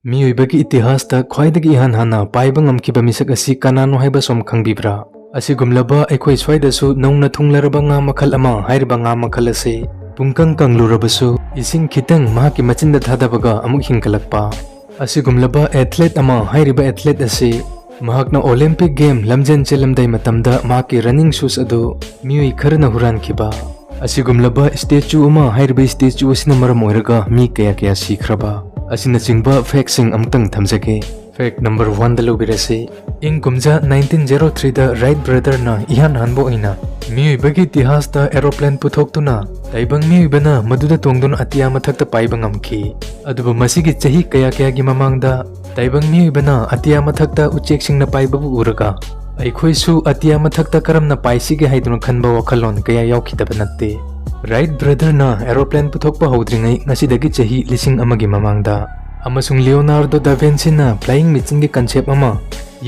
ꯃꯤꯑꯣꯏꯕꯒꯤ ꯏꯇꯤꯍꯥꯁꯇ ꯈ꯭ꯋꯥꯏꯗꯒꯤ ꯏꯍꯥꯟ ꯍꯥꯟꯅ ꯄꯥꯏꯕ ꯉꯝꯈꯤꯕ ꯃꯤꯁꯛ ꯑꯁꯤ ꯀꯅꯥꯅꯣ ꯍꯥꯏꯕ ꯁꯣꯝ ꯈꯪꯕꯤꯕ꯭ꯔꯥ? ꯑꯁꯤꯒꯨꯝꯂꯕ ꯑꯩꯈꯣꯏ ꯁ꯭ꯋꯥꯏꯗꯁꯨ ꯅꯧꯅ ꯊꯨꯡꯂꯔꯕ ꯉꯥ ꯃꯈꯜ ꯑꯃ ꯍꯥꯏꯔꯤꯕ ꯉꯥ ꯃꯈꯜ ꯑꯁꯤ ꯄꯨꯡꯀꯪ ꯀꯪꯂꯨꯔꯕꯁꯨ ꯏꯁꯤꯡ ꯈꯤꯇꯪ ꯃꯍꯥꯛꯀꯤ ꯃꯆꯤꯟꯗ ꯊꯥꯗꯕꯒ ꯑꯃꯨꯛ ꯍꯤꯡꯒꯠꯂꯛꯄ ꯑꯁꯤꯒꯨꯝꯂꯕ ꯑꯦꯊ꯭ꯂꯦꯠ ꯑꯃ ꯍꯥꯏꯔꯤꯕ ꯑꯦꯊ꯭ꯂꯦꯠ ꯑꯁꯤ ꯃꯍꯥꯛꯅ ꯑꯣꯂꯦꯝꯄꯤꯛ ꯒꯦꯝ ꯂꯝꯖꯦꯟ ꯆꯦꯜꯂꯝꯗꯥꯏ ꯃꯇꯝꯗ ꯃꯍꯥꯛꯀꯤ ꯔꯟꯅꯤꯡ ꯁꯨꯁ ꯑꯗꯨ ꯃꯤꯑꯣꯏ ꯈꯔꯅ ꯍꯨꯔꯥꯟꯈꯤꯕ ꯑꯁꯤꯒꯨꯝꯂꯕ ꯁ꯭ꯇꯦꯆꯨ ꯑꯃ ꯍꯥꯏꯔꯤꯕ ꯁ꯭ꯇꯦꯆꯨ ꯑꯁꯤꯅ ꯃꯔꯝ ꯑꯣꯏꯔꯒ ꯃꯤ ꯀꯌꯥ ꯁꯤꯈ꯭ꯔꯕ ꯑꯁꯤꯅꯆꯤꯡꯕ ꯐꯦꯛꯁꯤꯡ ꯑꯃꯨꯛꯇꯪ ꯊꯝꯖꯒꯦ꯫ ꯐꯦꯛ ꯅꯝꯕꯔ 1ꯗ ꯂꯧꯕꯤꯔꯁꯤ꯫ ꯏꯪ ꯀꯨꯝꯖꯥ 1903ꯗ ꯔꯥꯏꯠ ꯕ꯭ꯔꯗꯔꯅ ꯏꯍꯥꯟ ꯍꯥꯟꯕ ꯑꯣꯏꯅ ꯃꯤꯑꯣꯏꯕꯒꯤ ꯏꯇꯤꯍꯥꯁꯇ ꯑꯦꯔꯣꯄ꯭ꯂꯦꯟ ꯄꯨꯊꯣꯛꯇꯨꯅ ꯇꯥꯏꯕꯪ ꯃꯤꯑꯣꯏꯕꯅ ꯃꯗꯨꯗ ꯇꯣꯡꯗꯨꯅ ꯑꯇꯤꯌꯥ ꯃꯊꯛꯇ ꯄꯥꯏꯕ ꯉꯝꯈꯤ꯫ ꯑꯗꯨꯕꯨ ꯃꯁꯤꯒꯤ ꯆꯍꯤ ꯀꯌꯥꯒꯤ ꯃꯃꯥꯡꯗ ꯇꯥꯏꯕꯪ ꯃꯤꯑꯣꯏꯕꯅ ꯑꯇꯤꯌꯥ ꯃꯊꯛꯇ ꯎꯆꯦꯛꯁꯤꯡꯅ ꯄꯥꯏꯕꯕꯨ ꯎꯔꯒ ꯑꯩꯈꯣꯏꯁꯨ ꯑꯇꯤꯌꯥ ꯃꯊꯛꯇ ꯀꯔꯝꯅ ꯄꯥꯏꯁꯤꯒꯦ ꯍꯥꯏꯗꯨꯅ ꯈꯟꯕ ꯋꯥꯈꯜꯂꯣꯟ ꯀꯌꯥ ꯌꯥꯎꯈꯤꯗꯕ ꯅꯠꯇꯦ꯫ ꯔꯥꯏꯠ ꯕ꯭ꯔꯗꯔꯅ ꯑꯦꯔꯣꯄ꯭ꯂꯦꯟ ꯄꯨꯊꯣꯛꯄ ꯍꯧꯗ꯭ꯔꯤꯉꯩ ꯉꯁꯤꯗꯒꯤ ꯆꯍꯤ 1000 ꯃꯃꯥꯡꯗ ꯑꯃꯁꯨꯡ ꯂꯤꯑꯣꯅꯥꯔꯗꯣ ꯗ ꯚꯤꯟꯁꯤꯅ ꯐ꯭ꯂꯥꯏꯌꯤꯡ ꯃꯦꯆꯤꯟꯒꯤ ꯀꯟꯁꯦꯞ ꯑꯃ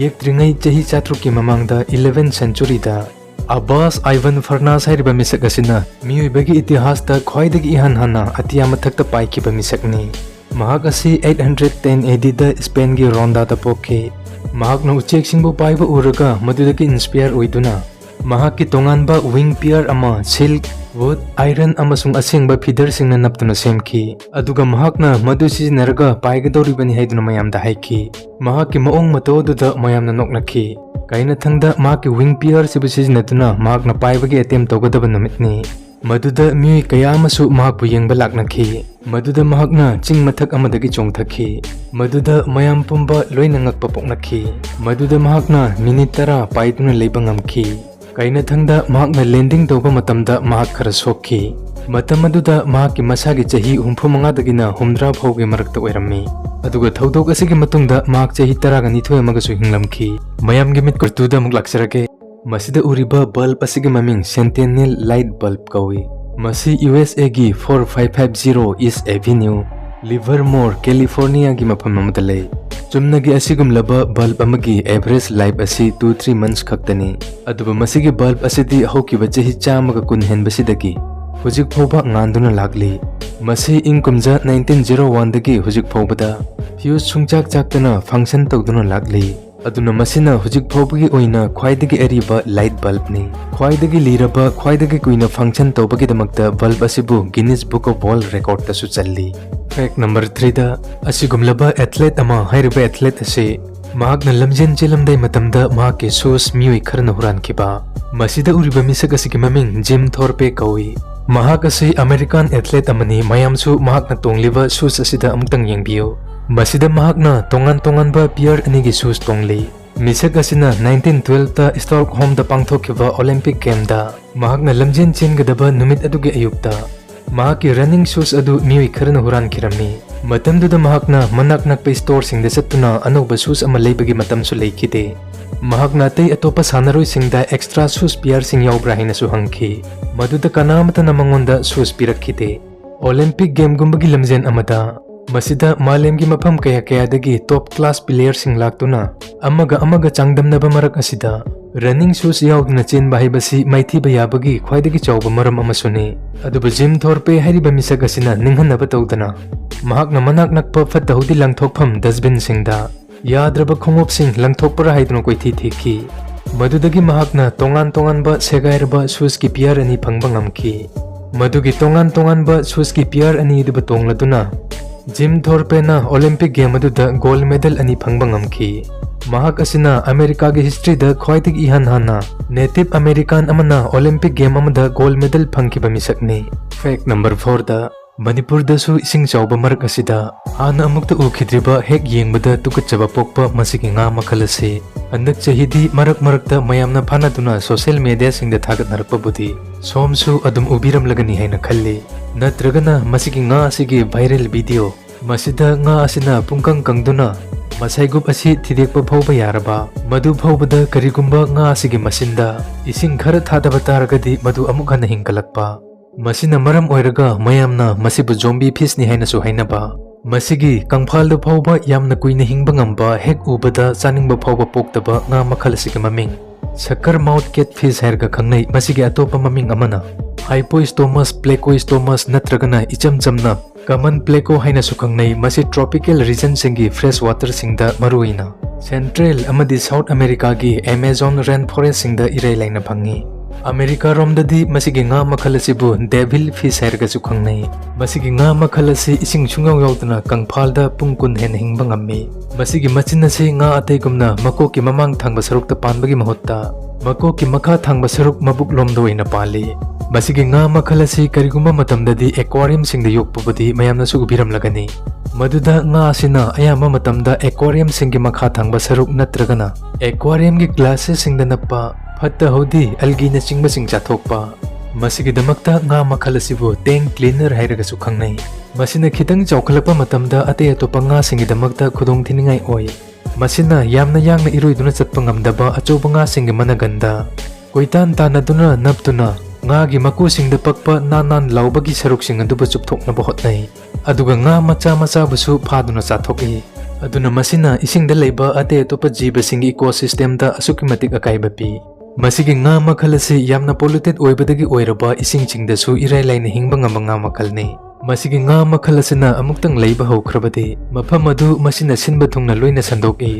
ꯌꯦꯛꯇ꯭ꯔꯤꯉꯩ ꯆꯍꯤ 700ꯀꯤ ꯃꯃꯥꯡꯗ 11th ꯁꯦꯟꯆꯨꯔꯤꯗ ꯑꯕꯥꯁ ꯑꯥꯏꯚꯟ ꯐꯔꯅꯥꯁ ꯍꯥꯏꯔꯤꯕ ꯃꯤꯁꯛ ꯑꯁꯤꯅ ꯃꯤꯑꯣꯏꯕꯒꯤ ꯏꯇꯤꯍꯥꯁꯇ ꯈ꯭ꯋꯥꯏꯗꯒꯤ ꯏꯍꯥꯟ ꯍꯥꯟꯅ ꯑꯇꯤꯌꯥ ꯃꯊꯛꯇ ꯄꯥꯏꯈꯤꯕ ꯃꯤꯁꯛꯅꯤ꯫ ꯃꯍꯥꯛ ꯑꯁꯤ 810 ADꯗ ꯁ꯭ꯄꯦꯟꯒꯤ ꯔꯣꯟꯗꯥꯗ ꯄꯣꯛꯈꯤ꯫ ꯃꯍꯥꯛꯅ ꯎꯆꯦꯛꯁꯤꯡꯕꯨ ꯄꯥꯏꯕ ꯎꯔꯒ ꯃꯗꯨꯗꯒꯤ ꯏꯟꯁꯄꯤꯌꯔ ꯑꯣꯏꯗꯨꯅ ꯃꯍꯥꯛꯀꯤ ꯇꯣꯉꯥꯟꯕ ꯋꯤꯡ ꯄꯤꯌꯔ ꯑꯃ ꯁꯤꯜꯛ, ꯋꯨꯗ, ꯑꯥꯏꯔꯟ ꯑꯃꯁꯨꯡ ꯑꯁꯦꯡꯕ ꯐꯤꯗꯔꯁꯤꯡꯅ ꯅꯞꯇꯨꯅ ꯁꯦꯝꯈꯤ꯫ ꯑꯗꯨꯒ ꯃꯍꯥꯛꯅ ꯃꯗꯨ ꯁꯤꯖꯤꯟꯅꯔꯒ ꯄꯥꯏꯒꯗꯧꯔꯤꯕꯅꯤ ꯍꯥꯏꯗꯨꯅ ꯃꯌꯥꯝꯗ ꯍꯥꯏꯈꯤ꯫ ꯃꯍꯥꯛꯀꯤ ꯃꯑꯣꯡ ꯃꯇꯧ ꯑꯗꯨꯗ ꯃꯌꯥꯝꯅ ꯅꯣꯛꯅꯈꯤ꯫ ꯀꯥꯏꯅꯊꯪꯗ ꯃꯍꯥꯛꯀꯤ ꯋꯤꯡ ꯄꯤꯌꯔꯁꯤꯕꯨ ꯁꯤꯖꯤꯟꯅꯗꯨꯅ ꯃꯍꯥꯛꯅ ꯄꯥꯏꯕꯒꯤ ꯑꯦꯇꯦꯝ ꯇꯧꯒꯗꯕ ꯅꯨꯃꯤꯠꯅꯤ꯫ ꯃꯗꯨꯗ ꯃꯤꯑꯣꯏ ꯀꯌꯥ ꯑꯃꯁꯨ ꯃꯍꯥꯛꯄꯨ ꯌꯦꯡꯕ ꯂꯥꯛꯅꯈꯤ꯫ ꯃꯗꯨꯗ ꯃꯍꯥꯛꯅ ꯆꯤꯡ ꯃꯊꯛ ꯑꯃꯗꯒꯤ ꯆꯣꯡꯊꯈꯤ꯫ ꯃꯗꯨꯗ ꯃꯌꯥꯝ ꯄꯨꯝꯕ ꯂꯣꯏꯅ ꯉꯛꯄ ꯄꯣꯛꯅꯈꯤ꯫ ꯃꯗꯨꯗ ꯃꯍꯥꯛꯅ ꯃꯤꯅꯤꯠ 10 ꯄꯥꯏꯗꯨꯅ ꯂꯩꯕ ꯉꯝꯈꯤ꯫ ꯀꯥꯏꯅꯊꯪꯗ ꯃꯍꯥꯛꯅ ꯂꯦꯟꯗꯤꯡ ꯇꯧꯕ ꯃꯇꯝꯗ ꯃꯍꯥꯛ ꯈꯔ ꯁꯣꯛꯈꯤ꯫ ꯃꯇꯝ ꯑꯗꯨꯗ ꯃꯍꯥꯛꯀꯤ ꯃꯁꯥꯒꯤ ꯆꯍꯤ 65ꯗꯒꯤꯅ 70 ꯐꯥꯎꯒꯤ ꯃꯔꯛꯇ ꯑꯣꯏꯔꯝꯃꯤ꯫ ꯑꯗꯨꯒ ꯊꯧꯗꯣꯛ ꯑꯁꯤꯒꯤ ꯃꯇꯨꯡꯗ ꯃꯍꯥꯛ ꯆꯍꯤ 12 ꯑꯃꯒꯁꯨ ꯍꯤꯡꯂꯝꯈꯤ꯫ ꯃꯌꯥꯝꯒꯤ ꯃꯤꯠ ꯀꯨꯔꯇꯨꯗ ꯑꯃꯨꯛ ꯂꯥꯛꯆꯔꯒꯦ꯫ ꯃꯁꯤꯗ ꯎꯔꯤꯕ ꯕꯜꯕ ꯑꯁꯤꯒꯤ ꯃꯃꯤꯡ ꯁꯦꯟꯇꯦꯅꯤꯌꯜ ꯂꯥꯏꯠ ꯕꯜꯕ ꯀꯧꯏ꯫ ꯃꯁꯤ USAꯒꯤ 4550 ꯏꯁ ꯑꯦꯚꯤꯅ꯭ꯌꯨ, ꯂꯤꯚꯔꯃꯣꯔ, ꯀꯦꯂꯤꯐꯣꯔꯅꯤꯌꯥꯒꯤ ꯃꯐꯝ ꯑꯃꯗ ꯂꯩ꯫ ꯆꯨꯝꯅꯒꯤ ꯑꯁꯤꯒꯨꯝꯂꯕ ꯕꯜꯕ ꯑꯃꯒꯤ ꯑꯦꯚꯔꯦꯖ ꯂꯥꯏꯐ ꯑꯁꯤ 2-3 ꯃꯟꯊꯁ ꯈꯛꯇꯅꯤ꯫ ꯑꯗꯨꯕꯨ ꯃꯁꯤꯒꯤ ꯕꯜꯕ ꯑꯁꯤꯗꯤ ꯍꯧꯈꯤꯕ ꯆꯍꯤ 110 ꯍꯦꯟꯕꯁꯤꯗꯒꯤ ꯍꯧꯖꯤꯛ ꯐꯥꯎꯕ ꯉꯥꯟꯗꯨꯅ ꯂꯥꯛꯂꯤ꯫ ꯃꯁꯤ ꯏꯪ ꯀꯨꯝꯖꯥ 1901ꯗꯒꯤ ꯍꯧꯖꯤꯛ ꯐꯥꯎꯕꯗ ꯐ꯭ꯌꯨꯖ ꯁꯨꯡꯆꯥꯛ ꯆꯥꯛꯇꯅ ꯐꯪꯁꯟ ꯇꯧꯗꯨꯅ ꯂꯥꯛꯂꯤ꯫ ꯑꯗꯨꯅ ꯃꯁꯤꯅ ꯍꯧꯖꯤꯛ ꯐꯥꯎꯕꯒꯤ ꯑꯣꯏꯅ ꯈ꯭ꯋꯥꯏꯗꯒꯤ ꯑꯔꯤꯕ ꯂꯥꯏꯠ ꯕꯜꯕꯅꯤ꯫ ꯈ꯭ꯋꯥꯏꯗꯒꯤ ꯂꯤꯔꯕ, ꯈ꯭ꯋꯥꯏꯗꯒꯤ ꯀꯨꯏꯅ ꯐꯪꯁꯟ ꯇꯧꯕꯒꯤꯗꯃꯛꯇ ꯕꯜꯕ ꯑꯁꯤꯕꯨ ꯒꯤꯅꯤꯁ ꯕꯨꯛ ꯑꯣꯐ ꯋꯥꯔꯜꯗ ꯔꯦꯀꯣꯔꯗꯇꯁꯨ ꯆꯜꯂꯤ꯫ ꯐꯦꯛ ꯅꯝꯕꯔ 3ꯗ ꯑꯁꯤꯒꯨꯝꯂꯕ ꯑꯦꯊ꯭ꯂꯦꯠ ꯑꯃ ꯍꯥꯏꯔꯤꯕ ꯑꯦꯊ꯭ꯂꯦꯠ ꯑꯁꯤ ꯃꯍꯥꯛꯅ ꯂꯝꯖꯦꯟ ꯆꯦꯜꯂꯝꯗꯥꯏ ꯃꯇꯝꯗ ꯃꯍꯥꯛꯀꯤ ꯁꯨꯁ ꯃꯤꯑꯣꯏ ꯈꯔꯅ ꯍꯨꯔꯥꯟꯈꯤꯕ꯫ ꯃꯁꯤꯗ ꯎꯔꯤꯕ ꯃꯤꯁꯛ ꯑꯁꯤꯒꯤ ꯃꯃꯤꯡ ꯖꯤꯝ ꯊꯣꯔꯄꯦ ꯀꯧꯏ꯫ ꯃꯍꯥꯛ ꯑꯁꯤ ꯑꯃꯦꯔꯤꯀꯥꯟ ꯑꯦꯊ꯭ꯂꯦꯠ ꯑꯃꯅꯤ꯫ ꯃꯌꯥꯝꯁꯨ ꯃꯍꯥꯛꯅ ꯇꯣꯡꯂꯤꯕ ꯁꯨꯁ ꯑꯁꯤꯗ ꯑꯃꯨꯛꯇꯪ ꯌꯦꯡꯕꯤꯌꯨ꯫ ꯃꯁꯤꯗ ꯃꯍꯥꯛꯅ ꯇꯣꯉꯥꯟꯕ ꯄꯤꯌꯔ 2ꯒꯤ ꯁꯨꯁ ꯇꯣꯡꯂꯤ꯫ ꯃꯤꯁꯛ ꯑꯁꯤꯅ 1912ꯗ ꯁ꯭ꯇꯣꯛꯍꯣꯝꯗ ꯄꯥꯡꯊꯣꯛꯈꯤꯕ ꯑꯣꯂꯦꯝꯄꯤꯛ ꯒꯦꯝꯗ ꯃꯍꯥꯛꯅ ꯂꯝꯖꯦꯟ ꯆꯦꯟꯒꯗꯕ ꯅꯨꯃꯤꯠ ꯑꯗꯨꯒꯤ ꯑꯌꯨꯛꯇ ꯃꯍꯥꯛꯀꯤ ꯔꯟꯅꯤꯡ ꯁꯨꯁ ꯑꯗꯨ ꯃꯤꯑꯣꯏ ꯈꯔꯅ ꯍꯨꯔꯥꯟꯈꯤꯔꯝꯃꯤ꯫ ꯃꯇꯝꯗꯨꯗ ꯃꯍꯥꯛꯅ ꯃꯅꯥꯛ ꯅꯛꯄ ꯁ꯭ꯇꯣꯔꯁꯤꯡꯗ ꯆꯠꯇꯨꯅ ꯑꯅꯧꯕ ꯁꯨꯁ ꯑꯃ ꯂꯩꯕꯒꯤ ꯃꯇꯝꯁꯨ ꯂꯩꯈꯤꯗꯦ꯫ ꯃꯍꯥꯛꯅ ꯑꯇꯩ ꯑꯇꯣꯞꯄ ꯁꯥꯟꯅꯔꯣꯏꯁꯤꯡꯗ ꯑꯦꯛꯁꯇ꯭ꯔꯥ ꯁꯨꯁ ꯄꯤꯌꯔꯁꯤꯡ ꯌꯥꯎꯕ꯭ꯔꯥ ꯍꯥꯏꯅꯁꯨ ꯍꯪꯈꯤ꯫ ꯃꯗꯨꯗ ꯀꯅꯥꯃꯠꯇꯅ ꯃꯉꯣꯟꯗ ꯁꯨꯁ ꯄꯤꯔꯛꯈꯤꯗꯦ꯫ ꯑꯣꯂꯦꯝꯄꯤꯛ ꯒꯦꯝꯒꯨꯝꯕꯒꯤ ꯂꯝꯖꯦꯟ ꯑꯃꯗ ꯃꯁꯤꯗ ꯃꯥꯂꯦꯝꯒꯤ ꯃꯐꯝ ꯀꯌꯥꯗꯒꯤ ꯇꯣꯞ ꯀ꯭ꯂꯥꯁ ꯄ꯭ꯂꯦꯌꯔꯁꯤꯡ ꯂꯥꯛꯇꯨꯅ ꯑꯃꯒ ꯆꯥꯡꯗꯝꯅꯕ ꯃꯔꯛ ꯑꯁꯤꯗ ꯔꯟꯅꯤꯡ ꯁꯨꯁ ꯌꯥꯎꯗꯨꯅ ꯆꯦꯟꯕ ꯍꯥꯏꯕꯁꯤ ꯃꯥꯏꯊꯤꯕ ꯌꯥꯕꯒꯤ ꯈ꯭ꯋꯥꯏꯗꯒꯤ ꯆꯥꯎꯕ ꯃꯔꯝ ꯑꯃꯁꯨꯅꯤ꯫ ꯑꯗꯨꯕꯨ ꯖꯤꯝ ꯊꯣꯔꯄꯦ ꯍꯥꯏꯔꯤꯕ ꯃꯤꯁꯛ ꯑꯁꯤꯅ ꯅꯤꯡꯍꯟꯅꯕ ꯇꯧꯗꯅ ꯃꯍꯥꯛꯅ ꯃꯅꯥꯛ ꯅꯛꯄ ꯐꯠꯇ ꯍꯥꯎꯊꯤ ꯂꯪꯊꯣꯛꯐꯝ ꯗꯁꯕꯤꯟꯁꯤꯡꯗ ꯌꯥꯗ꯭ꯔꯕ ꯈꯣꯡꯎꯞꯁꯤꯡ ꯂꯪꯊꯣꯛꯄ꯭ꯔꯥ ꯍꯥꯏꯗꯨꯅ ꯀꯣꯏꯊꯤ ꯊꯤꯈꯤ꯫ ꯃꯗꯨꯗꯒꯤ ꯃꯍꯥꯛꯅ ꯇꯣꯉꯥꯟꯕ ꯁꯦꯒꯥꯏꯔꯕ ꯁꯨꯁꯀꯤ ꯄꯤꯌꯔ 2 ꯐꯪꯕ ꯉꯝꯈꯤ꯫ ꯃꯗꯨꯒꯤ ꯇꯣꯉꯥꯟꯕ ꯁꯨꯁꯀꯤ ꯄꯤꯌꯔ 2 ꯑꯗꯨꯕꯨ ꯇꯣꯡꯂꯗꯨꯅ ꯖꯤꯝ ꯊꯣꯔꯄꯦꯅ ꯑꯣꯂꯦꯝꯄꯤꯛ ꯒꯦꯝ ꯑꯗꯨꯗ ꯒꯣꯜꯗ ꯃꯦꯗꯜ 2 ꯐꯪꯕ ꯉꯝꯈꯤ꯫ ꯃꯍꯥꯛ ꯑꯁꯤꯅ ꯑꯃꯦꯔꯤꯀꯥꯒꯤ ꯍꯤꯁꯇ꯭ꯔꯤꯗ ꯈ꯭ꯋꯥꯏꯗꯒꯤ ꯏꯍꯥꯟ ꯍꯥꯟꯅ ꯅꯦꯇꯤꯚ ꯑꯃꯦꯔꯤꯀꯥꯟ ꯑꯃꯅ ꯑꯣꯂꯦꯝꯄꯤꯛ ꯒꯦꯝ ꯑꯃꯗ ꯒꯣꯜꯗ ꯃꯦꯗꯜ ꯐꯪꯈꯤꯕ ꯃꯤꯁꯛꯅꯤ꯫ ꯐꯦꯛ ꯅꯝꯕꯔ 4ꯗ ꯃꯅꯤꯄꯨꯔꯗꯁꯨ ꯏꯁꯤꯡ ꯆꯥꯎꯕ ꯃꯔꯛ ꯑꯁꯤꯗ ꯍꯥꯟꯅ ꯑꯃꯨꯛꯇ ꯎꯈꯤꯗ꯭ꯔꯤꯕ, ꯍꯦꯛ ꯌꯦꯡꯕꯗ ꯇꯨꯀꯠꯆꯕ ꯄꯣꯛꯄ ꯃꯁꯤꯒꯤ ꯉꯥ ꯃꯈꯜ ꯑꯁꯤ ꯍꯟꯗꯛ ꯆꯍꯤꯗꯤ ꯃꯔꯛꯇ ꯃꯌꯥꯝꯅ ꯐꯥꯅꯗꯨꯅ ꯁꯣꯁꯤꯌꯦꯜ ꯃꯤꯗꯤꯌꯥꯁꯤꯡꯗ ꯊꯥꯒꯠꯅꯔꯛꯄꯕꯨꯗꯤ ꯁꯣꯝꯁꯨ ꯑꯗꯨꯝ ꯎꯕꯤꯔꯝꯂꯒꯅꯤ ꯍꯥꯏꯅ ꯈꯜꯂꯤ꯫ ꯅꯠꯇ꯭ꯔꯒꯅ ꯃꯁꯤꯒꯤ ꯉꯥ ꯑꯁꯤꯒꯤ ꯚꯥꯏꯔꯦꯜ ꯚꯤꯗꯤꯑꯣ, ꯃꯁꯤꯗ ꯉꯥ ꯑꯁꯤꯅ ꯄꯨꯡꯀꯪ ꯀꯪꯗꯨꯅ ꯃꯁꯥꯏꯒꯨꯞ ꯑꯁꯤ ꯊꯤꯗꯦꯛꯄ ꯐꯥꯎꯕ ꯌꯥꯔꯕ, ꯃꯗꯨ ꯐꯥꯎꯕꯗ ꯀꯔꯤꯒꯨꯝꯕ ꯉꯥ ꯑꯁꯤꯒꯤ ꯃꯆꯤꯟꯗ ꯏꯁꯤꯡ ꯈꯔ ꯊꯥꯗꯕ ꯇꯥꯔꯒꯗꯤ ꯃꯗꯨ ꯑꯃꯨꯛ ꯍꯟꯅ ꯍꯤꯡꯒꯠꯂꯛꯄ꯫ ꯃꯁꯤꯅ ꯃꯔꯝ ꯑꯣꯏꯔꯒ ꯃꯌꯥꯝꯅ ꯃꯁꯤꯕꯨ ꯖꯣꯝꯕꯤ ꯐꯤꯁꯅꯤ ꯍꯥꯏꯅꯁꯨ ꯍꯥꯏꯅꯕ꯫ ꯃꯁꯤꯒꯤ ꯀꯪꯐꯥꯜꯗ ꯐꯥꯎꯕ ꯌꯥꯝꯅ ꯀꯨꯏꯅ ꯍꯤꯡꯕ ꯉꯝꯕ, ꯍꯦꯛ ꯎꯕꯗ ꯆꯥꯅꯤꯡꯕ ꯐꯥꯎꯕ ꯄꯣꯛꯇꯕ ꯉꯥ ꯃꯈꯜ ꯑꯁꯤꯒꯤ ꯃꯃꯤꯡ ꯁꯛꯀꯔ ꯃꯥꯎꯠ ꯀꯦꯠꯐꯤꯁ ꯍꯥꯏꯔꯒ ꯈꯪꯅꯩ꯫ ꯃꯁꯤꯒꯤ ꯑꯇꯣꯞꯄ ꯃꯃꯤꯡ ꯑꯃꯅ हाइपोस्टोमस प्लेकोस्टोमस नत्रगना इचम चमना कमन प्लेको हाइना सुखंगनै मसी ट्रॉपिकल रीजन सिंगी फ्रेश वाटर सिंगदा मरुइना सेंट्रल अमदी साउथ अमेरिका की अमेजोन रेन फॉरेस्ट सिंगदा इरै लाइना फंगी अमेरिका रोमददी मसीगी nga मखल असिबु डेविल फिश हाइरगा सुखंगनै मसीगी nga मखल असि इसिंग सुंगाव याउदना कंगफालदा पुंग कुन हेन हिंगबा ngami मसीगी मचिन असि nga अतैगुमना मको की ममांग थांगबा सरुकता पानबगी महत्ता मको की मखा थांगबा सरुक मबुक लोमदो ओइना पाली मसीगी nga मखल असि करिगुम्बा मतमददी एक्वेरियम सिंगदा योकपुबदी मयामना सुगुबिरम लगनी मदुदा nga asina ayama matamda aquarium singi makha thangba saruk natragana aquarium gi glasses singda nappa fatta hodi algi na chingba sing chathokpa masigi damakta nga makhal asibu tank cleaner hairaga su khangnai masina khitang chawkhalapa matamda ate atopa nga singi damakta khudong thiningai oi masina yamna yangna iroiduna chatpa ngamdaba achoba nga singi managanda koitan tanaduna naptuna nga gi maku singda pakpa nanan laubagi saruk sing aduba chupthokna bahotnai aduga nga macha macha busu phaduna chathoki aduna masina isingda leiba ate topa jiba singi ecosystem da asuki matik akaiba pi masigi nga makhal asi yamna polluted oibadagi oiraba ising chingda su irai laina hingba ngamba nga makhal ne masigi nga makhal asina amuktang leiba haukrabade mafam adu masina sinba thungna loina sandoki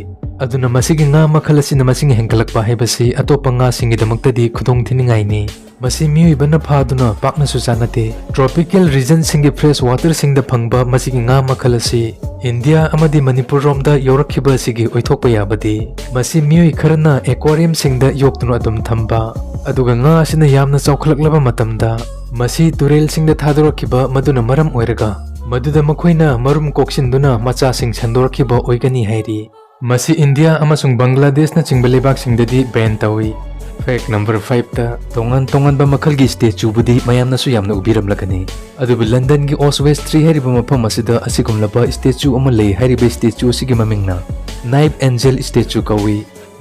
aduna masigi nga makhal asina masing hengkalakpa haibasi atopa nga singi damaktadi khudong thiningai ni मसी मियोइबना फादुना पाकना सुचानते tropical region सिंगी fresh water सिंगदा फंगबा मसीगी nga मखल असि इंडिया अमदी मणिपुर रोमदा योरखिबा सिगी ओइथोकपा याबदी मसी मियोइ खरना एक्वेरियम सिंगदा योक्तुना अदुम थंबा अदुगा nga asina yamna चौखलकलबा मतमदा मसी तुरेल सिंगदा थादोरखिबा मदुना मरम ओइरगा मदुदा मखोइना मरुम कोक्सिनदुना मचा सिंग छंदोरखिबा ओइगनी हाइरी मसी इंडिया अमसुंग बांग्लादेश ना चिंगबा लेबाक सिंगददी बैन तौई फैक्ट नंबर 5 ता तोंगन तोंगन बा मखल की स्टेचू बुदी मयामना सु यामना उबिरम लगनी अदुबि लंदन की ऑसवेस्ट 3 हरिबा मफम असिदा असिगुमलबा स्टेचू अमा लई Hariba statue सिगी ममिंगना knife angel statue कवी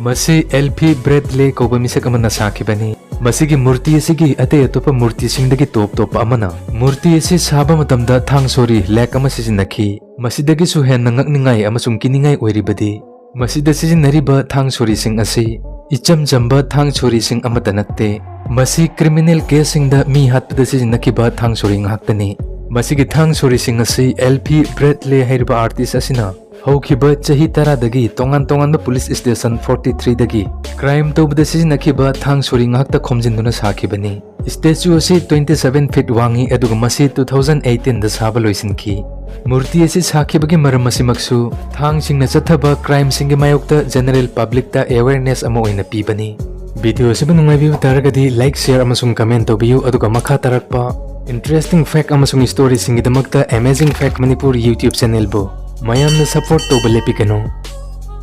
मसी एल्फी ब्रेडले कौबा मिसक अमना साखिबनी मसीगी मूर्ति असिगी अते अतोपा मूर्ति सिंगदगी टॉप टॉप अमना मूर्ति असि साबा मतमदा थांग सोरी लेक अमा सिजिनखी मसीदगी सु हेन नंगकनिंगाई अमसुंग किनिंगाई ओइरिबदी मसीदा सिजिनरिबा थांग सोरी सिंग असि इचम जंबा थांग छोरी सिंग अमता नक्ते मसी क्रिमिनल केस सिंगदा मी हातपदा सिजिनखिबा थांग छोरी ngakhtani मसीगी थांग छोरी सिंग असि एल्फी ब्रेडले हाइरबा आर्टिस्ट असिना हौखिबा चही 10 दगी तोंगान तोंगान पुलिस स्टेशन 43 दगी क्राइम तौबदा सिजिनखिबा थांग छोरी ngakta khomjinduna साखिबनी स्टेचू असि 27 फीट वांगी अदुगा मसी 2018 दा साबा लोइसिनखि मूर्ति असी साखिबगी मरम असिमक्सु थांग सिंगना चथबा क्राइम सिंगी मायोक्ता जनरल पब्लिक ता अवेयरनेस अमा ओइना पीबनी वीडियो सिबु नुंगाइबिउ तारगदी लाइक शेयर अमसुंग कमेंट तौबियु अदुगा मखा तारकपा इंटरेस्टिंग फैक्ट अमसुंग स्टोरी सिंगी दमक्ता amazing fact Manipur YouTube channel बो मयामना सपोर्ट तौबा लेपिकनो।